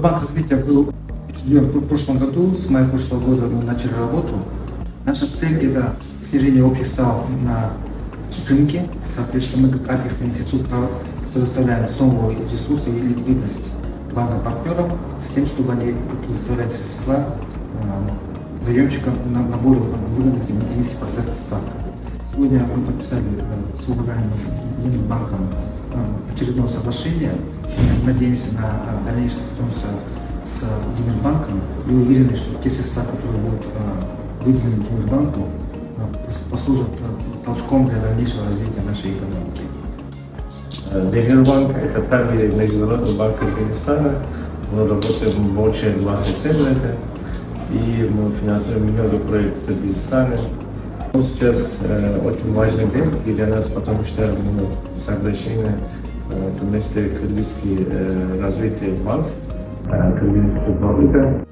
Банк развития был учрежден в прошлом году, с мая прошлого года мы начали работу. Наша цель – это снижение общих ставок на рынке. Соответственно, мы как адресный институт предоставляем сумму ресурсы и ликвидность банкам-партнерам с тем, чтобы они предоставляли средства заемщикам на более выгодных и низких процентных ставках. Сегодня мы подписали с уважаемым банком очередное соглашение. Надеемся на дальнейшее сотрудничество с Гимирбанком и уверены, что те средства, которые будут выделены Гимирбанку, послужат толчком для дальнейшего развития нашей экономики. Гимирбанк – это первый международный банк Кыргызстана. Мы работаем больше 20 лет, и мы финансируем много проектов в Кыргызстане. Сейчас очень важный день для нас, потому что мы соглашение вместе Кыргызский развитие банк, Кыргызская банка.